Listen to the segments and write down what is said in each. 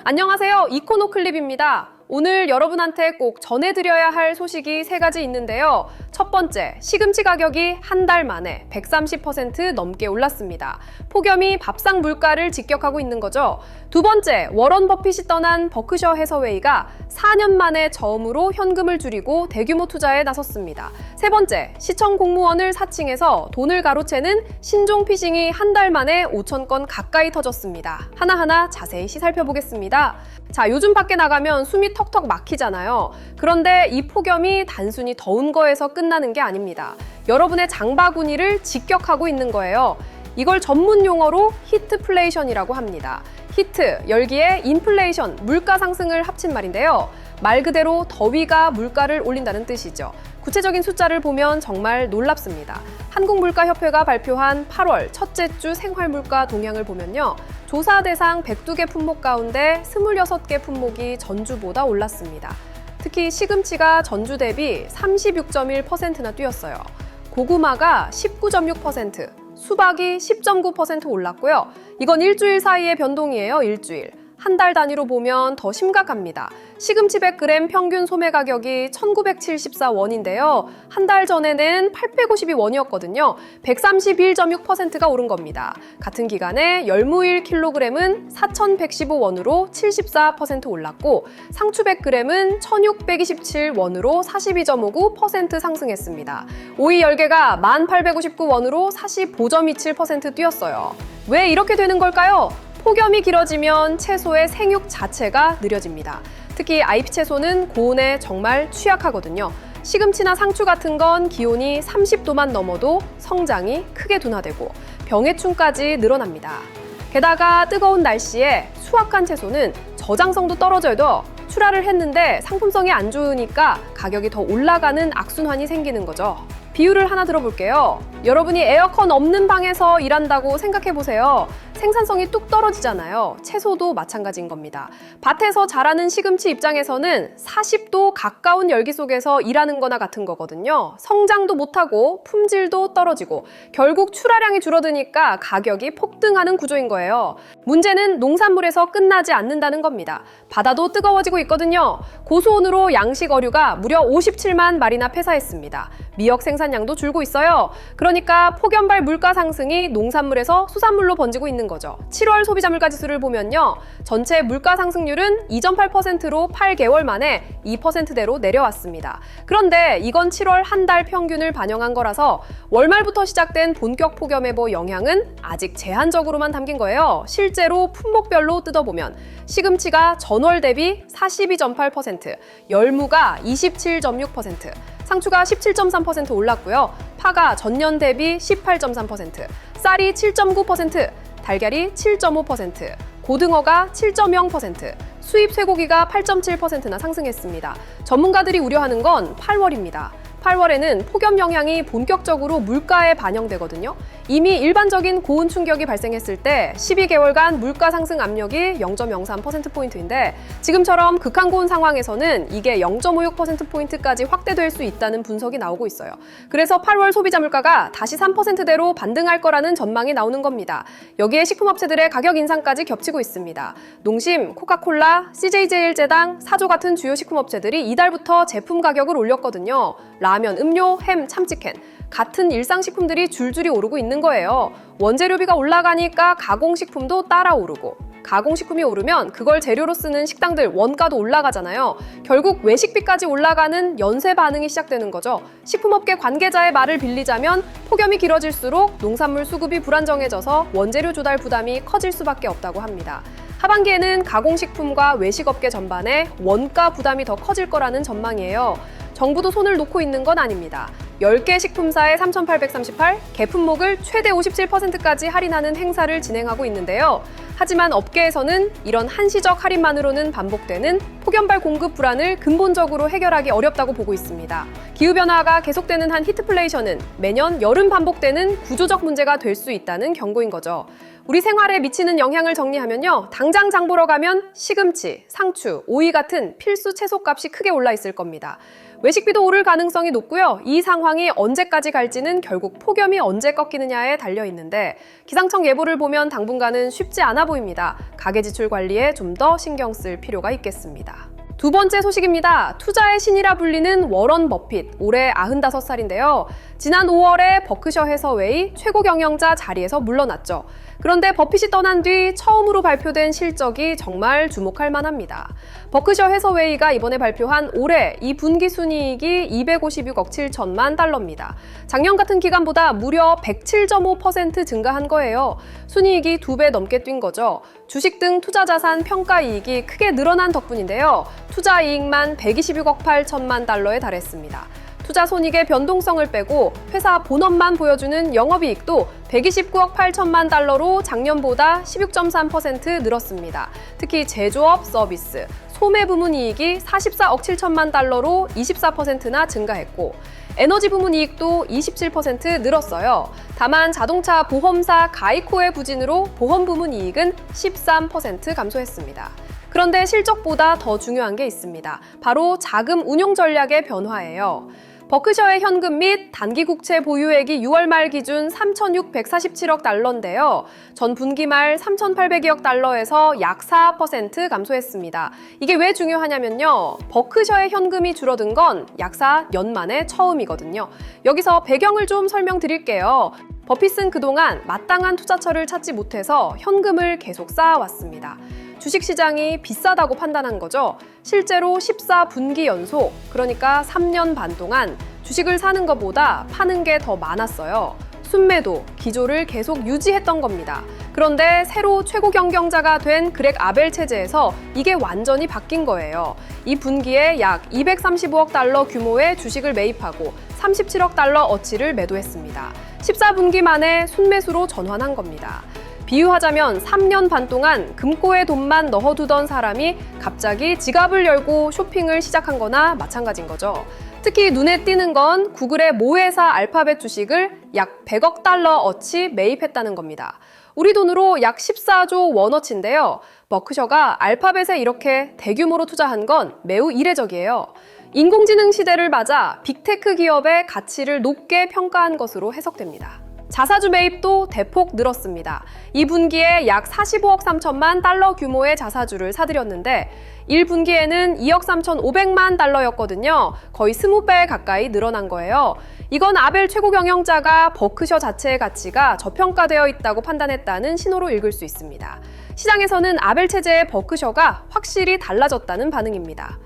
안녕하세요. 이코노클립입니다. 오늘 여러분한테 꼭 전해드려야 할 소식이 3가지 있는데요. 첫 번째, 시금치 가격이 한 달 만에 130% 넘게 올랐습니다. 폭염이 밥상 물가를 직격하고 있는 거죠. 두 번째, 워런 버핏이 떠난 버크셔 해서웨이가 4년 만에 처음으로 현금을 줄이고 대규모 투자에 나섰습니다. 세 번째, 시청 공무원을 사칭해서 돈을 가로채는 신종 피싱이 한 달 만에 5천 건 가까이 터졌습니다. 하나하나 자세히 살펴보겠습니다. 자, 요즘 밖에 나가면 숨이 턱턱 막히잖아요. 그런데 이 폭염이 단순히 더운 거에서 끝나는 게 아닙니다. 여러분의 장바구니를 직격하고 있는 거예요. 이걸 전문 용어로 히트플레이션이라고 합니다. 히트, 열기에 인플레이션, 물가 상승을 합친 말인데요. 말 그대로 더위가 물가를 올린다는 뜻이죠. 구체적인 숫자를 보면 정말 놀랍습니다. 한국물가협회가 발표한 8월 첫째 주 생활물가 동향을 보면요. 조사 대상 102개 품목 가운데 26개 품목이 전주보다 올랐습니다. 특히 시금치가 전주 대비 36.1%나 뛰었어요. 고구마가 19.6%, 수박이 10.9% 올랐고요. 이건 일주일 사이의 변동이에요, 일주일. 한 달 단위로 보면 더 심각합니다. 시금치 100g 평균 소매 가격이 1,974원인데요. 한 달 전에는 852원이었거든요. 131.6%가 오른 겁니다. 같은 기간에 열무일 킬로그램은 4,115원으로 74% 올랐고 상추 100g은 1,627원으로 42.59% 상승했습니다. 오이 10개가 1,859원으로 45.27% 뛰었어요. 왜 이렇게 되는 걸까요? 폭염이 길어지면 채소의 생육 자체가 느려집니다. 특히 IP 채소는 고온에 정말 취약하거든요. 시금치나 상추 같은 건 기온이 30도만 넘어도 성장이 크게 둔화되고 병해충까지 늘어납니다. 게다가 뜨거운 날씨에 수확한 채소는 저장성도 떨어져도 출하를 했는데 상품성이 안 좋으니까 가격이 더 올라가는 악순환이 생기는 거죠. 비유를 하나 들어볼게요. 여러분이 에어컨 없는 방에서 일한다고 생각해보세요. 생산성이 뚝 떨어지잖아요. 채소도 마찬가지인 겁니다. 밭에서 자라는 시금치 입장에서는 40도 가까운 열기 속에서 일하는 거나 같은 거거든요. 성장도 못하고 품질도 떨어지고 결국 출하량이 줄어드니까 가격이 폭등하는 구조인 거예요. 문제는 농산물에서 끝나지 않는다는 겁니다. 바다도 뜨거워지고 있거든요. 고수온으로 양식 어류가 무려 57만 마리나 폐사했습니다. 미역 생산량도 줄고 있어요. 그러니까 폭염발 물가 상승이 농산물에서 수산물로 번지고 있는 거죠. 7월 소비자 물가지수를 보면요. 전체 물가 상승률은 2.8%로 8개월 만에 2%대로 내려왔습니다. 그런데 이건 7월 한 달 평균을 반영한 거라서 월말부터 시작된 본격 폭염의 영향은 아직 제한적으로만 담긴 거예요. 실제로 품목별로 뜯어보면 시금치가 전월 대비 42.8%, 열무가 27.6%, 상추가 17.3% 올랐고요. 파가 전년 대비 18.3%, 쌀이 7.9%, 달걀이 7.5%, 고등어가 7.0%, 수입 쇠고기가 8.7%나 상승했습니다. 전문가들이 우려하는 건 8월입니다. 8월에는 폭염 영향이 본격적으로 물가에 반영되거든요. 이미 일반적인 고온 충격이 발생했을 때 12개월간 물가 상승 압력이 0.03%포인트인데 지금처럼 극한 고온 상황에서는 이게 0.56%포인트까지 확대될 수 있다는 분석이 나오고 있어요. 그래서 8월 소비자 물가가 다시 3%대로 반등할 거라는 전망이 나오는 겁니다. 여기에 식품업체들의 가격 인상까지 겹치고 있습니다. 농심, 코카콜라, CJ제일제당, 사조 같은 주요 식품업체들이 이달부터 제품 가격을 올렸거든요. 라면, 음료, 햄, 참치캔 같은 일상식품들이 줄줄이 오르고 있는 거예요. 원재료비가 올라가니까 가공식품도 따라 오르고 가공식품이 오르면 그걸 재료로 쓰는 식당들 원가도 올라가잖아요. 결국 외식비까지 올라가는 연쇄 반응이 시작되는 거죠. 식품업계 관계자의 말을 빌리자면 폭염이 길어질수록 농산물 수급이 불안정해져서 원재료 조달 부담이 커질 수밖에 없다고 합니다. 하반기에는 가공식품과 외식업계 전반에 원가 부담이 더 커질 거라는 전망이에요. 정부도 손을 놓고 있는 건 아닙니다. 10개 식품사의 3,838 개품목을 최대 57%까지 할인하는 행사를 진행하고 있는데요. 하지만 업계에서는 이런 한시적 할인만으로는 반복되는 폭염발 공급 불안을 근본적으로 해결하기 어렵다고 보고 있습니다. 기후변화가 계속되는 한 히트플레이션은 매년 여름 반복되는 구조적 문제가 될 수 있다는 경고인 거죠. 우리 생활에 미치는 영향을 정리하면요. 당장 장 보러 가면 시금치, 상추, 오이 같은 필수 채소값이 크게 올라 있을 겁니다. 외식비도 오를 가능성이 높고요. 이 상황이 언제까지 갈지는 결국 폭염이 언제 꺾이느냐에 달려 있는데 기상청 예보를 보면 당분간은 쉽지 않아 보입니다. 가계 지출 관리에 좀 더 신경 쓸 필요가 있겠습니다. 두 번째 소식입니다. 투자의 신이라 불리는 워런 버핏, 올해 95살인데요. 지난 5월에 버크셔 해서웨이 최고 경영자 자리에서 물러났죠. 그런데 버핏이 떠난 뒤 처음으로 발표된 실적이 정말 주목할 만합니다. 버크셔 해서웨이가 이번에 발표한 올해 2분기 순이익이 256억 7천만 달러입니다. 작년 같은 기간보다 무려 107.5% 증가한 거예요. 순이익이 2배 넘게 뛴 거죠. 주식 등 투자자산 평가이익이 크게 늘어난 덕분인데요. 투자 이익만 126억 8천만 달러에 달했습니다. 투자 손익의 변동성을 빼고 회사 본업만 보여주는 영업이익도 129억 8천만 달러로 작년보다 16.3% 늘었습니다. 특히 제조업 서비스, 소매 부문 이익이 44억 7천만 달러로 24%나 증가했고 에너지 부문 이익도 27% 늘었어요. 다만 자동차 보험사 가이코의 부진으로 보험 부문 이익은 13% 감소했습니다. 그런데 실적보다 더 중요한 게 있습니다. 바로 자금 운용 전략의 변화예요. 버크셔의 현금 및 단기 국채 보유액이 6월 말 기준 3,647억 달러인데요. 전 분기 말 3,800억 달러에서 약 4% 감소했습니다. 이게 왜 중요하냐면요. 버크셔의 현금이 줄어든 건 약사 연만에 처음이거든요. 여기서 배경을 좀 설명드릴게요. 버핏은 그동안 마땅한 투자처를 찾지 못해서 현금을 계속 쌓아왔습니다. 주식시장이 비싸다고 판단한 거죠. 실제로 14분기 연속, 그러니까 3년 반 동안 주식을 사는 것보다 파는 게 더 많았어요. 순매도 기조를 계속 유지했던 겁니다. 그런데 새로 최고 경영자가 된 그렉 아벨 체제에서 이게 완전히 바뀐 거예요. 이 분기에 약 235억 달러 규모의 주식을 매입하고 37억 달러 어치를 매도했습니다. 14분기 만에 순매수로 전환한 겁니다. 비유하자면 3년 반 동안 금고에 돈만 넣어두던 사람이 갑자기 지갑을 열고 쇼핑을 시작한 거나 마찬가지인 거죠. 특히 눈에 띄는 건 구글의 모회사 알파벳 주식을 약 100억 달러 어치 매입했다는 겁니다. 우리 돈으로 약 14조 원어치인데요. 버크셔가 알파벳에 이렇게 대규모로 투자한 건 매우 이례적이에요. 인공지능 시대를 맞아 빅테크 기업의 가치를 높게 평가한 것으로 해석됩니다. 자사주 매입도 대폭 늘었습니다. 이 분기에 약 45억 3천만 달러 규모의 자사주를 사들였는데 1분기에는 2억 3,500만 달러였거든요. 거의 20배 가까이 늘어난 거예요. 이건 아벨 최고 경영자가 버크셔 자체의 가치가 저평가되어 있다고 판단했다는 신호로 읽을 수 있습니다. 시장에서는 아벨 체제의 버크셔가 확실히 달라졌다는 반응입니다.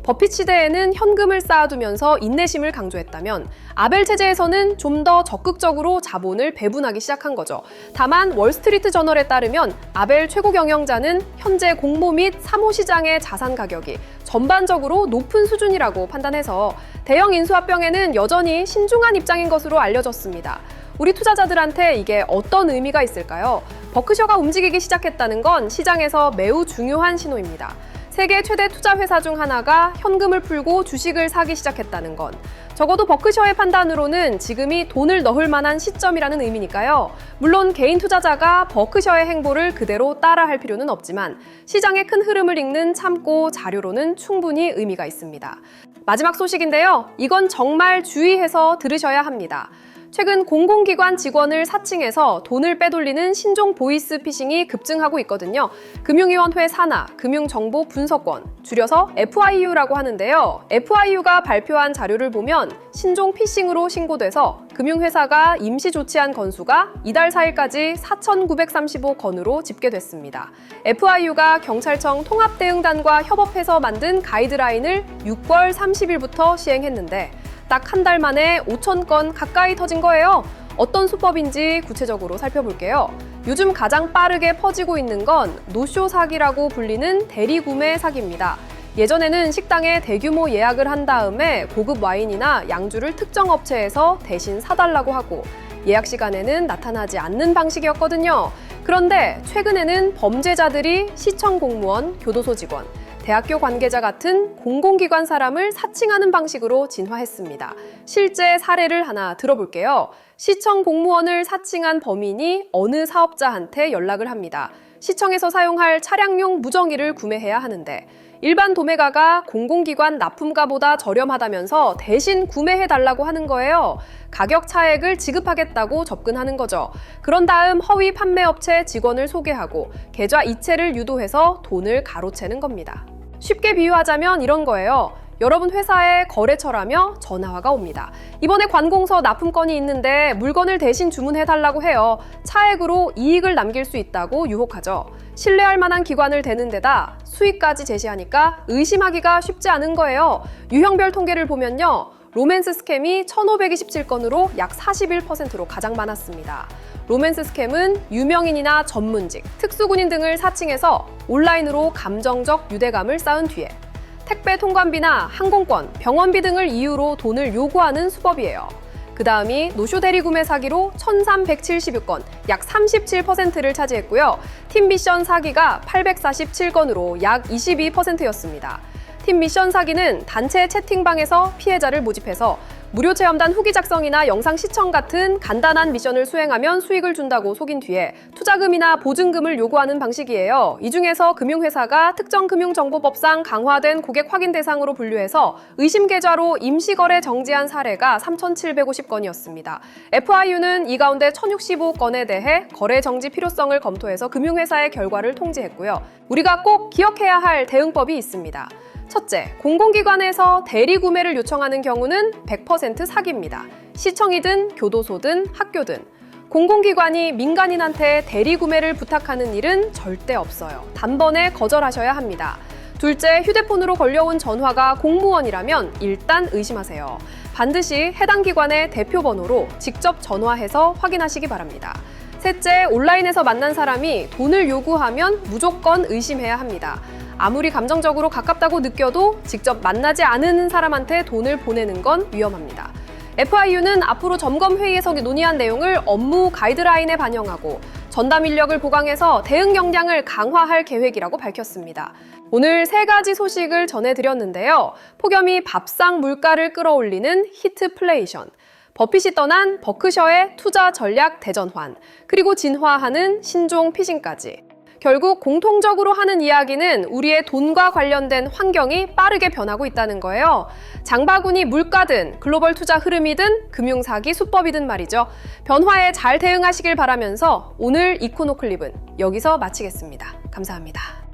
버핏 시대에는 현금을 쌓아두면서 인내심을 강조했다면 아벨 체제에서는 좀 더 적극적으로 자본을 배분하기 시작한 거죠. 다만 월스트리트 저널에 따르면 아벨 최고 경영자는 현재 공모 및 사모 시장의 자산 가격이 전반적으로 높은 수준이라고 판단해서 대형 인수합병에는 여전히 신중한 입장인 것으로 알려졌습니다. 우리 투자자들한테 이게 어떤 의미가 있을까요? 버크셔가 움직이기 시작했다는 건 시장에서 매우 중요한 신호입니다. 세계 최대 투자 회사 중 하나가 현금을 풀고 주식을 사기 시작했다는 건 적어도 버크셔의 판단으로는 지금이 돈을 넣을 만한 시점이라는 의미니까요. 물론 개인 투자자가 버크셔의 행보를 그대로 따라할 필요는 없지만 시장의 큰 흐름을 읽는 참고 자료로는 충분히 의미가 있습니다. 마지막 소식인데요. 이건 정말 주의해서 들으셔야 합니다. 최근 공공기관 직원을 사칭해서 돈을 빼돌리는 신종 보이스피싱이 급증하고 있거든요. 금융위원회 산하, 금융정보분석원, 줄여서 FIU라고 하는데요. FIU가 발표한 자료를 보면 신종 피싱으로 신고돼서 금융회사가 임시 조치한 건수가 이달 4일까지 4,935건으로 집계됐습니다. FIU가 경찰청 통합대응단과 협업해서 만든 가이드라인을 6월 30일부터 시행했는데 딱 한 달 만에 5,000건 가까이 터진 거예요. 어떤 수법인지 구체적으로 살펴볼게요. 요즘 가장 빠르게 퍼지고 있는 건 노쇼 사기라고 불리는 대리구매 사기입니다. 예전에는 식당에 대규모 예약을 한 다음에 고급 와인이나 양주를 특정 업체에서 대신 사달라고 하고 예약 시간에는 나타나지 않는 방식이었거든요. 그런데 최근에는 범죄자들이 시청 공무원, 교도소 직원, 대학교 관계자 같은 공공기관 사람을 사칭하는 방식으로 진화했습니다. 실제 사례를 하나 들어볼게요. 시청 공무원을 사칭한 범인이 어느 사업자한테 연락을 합니다. 시청에서 사용할 차량용 무전기를 구매해야 하는데 일반 도매가가 공공기관 납품가보다 저렴하다면서 대신 구매해달라고 하는 거예요. 가격 차액을 지급하겠다고 접근하는 거죠. 그런 다음 허위 판매업체 직원을 소개하고 계좌 이체를 유도해서 돈을 가로채는 겁니다. 쉽게 비유하자면 이런 거예요. 여러분 회사에 거래처라며 전화가 옵니다. 이번에 관공서 납품건이 있는데 물건을 대신 주문해달라고 해요. 차액으로 이익을 남길 수 있다고 유혹하죠. 신뢰할 만한 기관을 대는 데다 수익까지 제시하니까 의심하기가 쉽지 않은 거예요. 유형별 통계를 보면요. 로맨스 스캠이 1,527건으로 약 41%로 가장 많았습니다. 로맨스 스캠은 유명인이나 전문직, 특수군인 등을 사칭해서 온라인으로 감정적 유대감을 쌓은 뒤에 택배 통관비나 항공권, 병원비 등을 이유로 돈을 요구하는 수법이에요. 그 다음이 노쇼 대리구매 사기로 1,376건, 약 37%를 차지했고요. 팀 미션 사기가 847건으로 약 22%였습니다. 팀 미션 사기는 단체 채팅방에서 피해자를 모집해서 무료 체험단 후기 작성이나 영상 시청 같은 간단한 미션을 수행하면 수익을 준다고 속인 뒤에 투자금이나 보증금을 요구하는 방식이에요. 이 중에서 금융회사가 특정 금융정보법상 강화된 고객 확인 대상으로 분류해서 의심 계좌로 임시거래 정지한 사례가 3,750건이었습니다. FIU는 이 가운데 1,065건에 대해 거래 정지 필요성을 검토해서 금융회사의 결과를 통지했고요. 우리가 꼭 기억해야 할 대응법이 있습니다. 첫째, 공공기관에서 대리 구매를 요청하는 경우는 100% 사기입니다. 시청이든 교도소든 학교든 공공기관이 민간인한테 대리 구매를 부탁하는 일은 절대 없어요. 단번에 거절하셔야 합니다. 둘째, 휴대폰으로 걸려온 전화가 공무원이라면 일단 의심하세요. 반드시 해당 기관의 대표 번호로 직접 전화해서 확인하시기 바랍니다. 셋째, 온라인에서 만난 사람이 돈을 요구하면 무조건 의심해야 합니다. 아무리 감정적으로 가깝다고 느껴도 직접 만나지 않은 사람한테 돈을 보내는 건 위험합니다. FIU는 앞으로 점검 회의에서 논의한 내용을 업무 가이드라인에 반영하고 전담 인력을 보강해서 대응 역량을 강화할 계획이라고 밝혔습니다. 오늘 3가지 소식을 전해드렸는데요. 폭염이 밥상 물가를 끌어올리는 히트플레이션, 버핏이 떠난 버크셔의 투자 전략 대전환, 그리고 진화하는 신종 피싱까지. 결국 공통적으로 하는 이야기는 우리의 돈과 관련된 환경이 빠르게 변하고 있다는 거예요. 장바구니 물가든 글로벌 투자 흐름이든 금융사기 수법이든 말이죠. 변화에 잘 대응하시길 바라면서 오늘 이코노클립은 여기서 마치겠습니다. 감사합니다.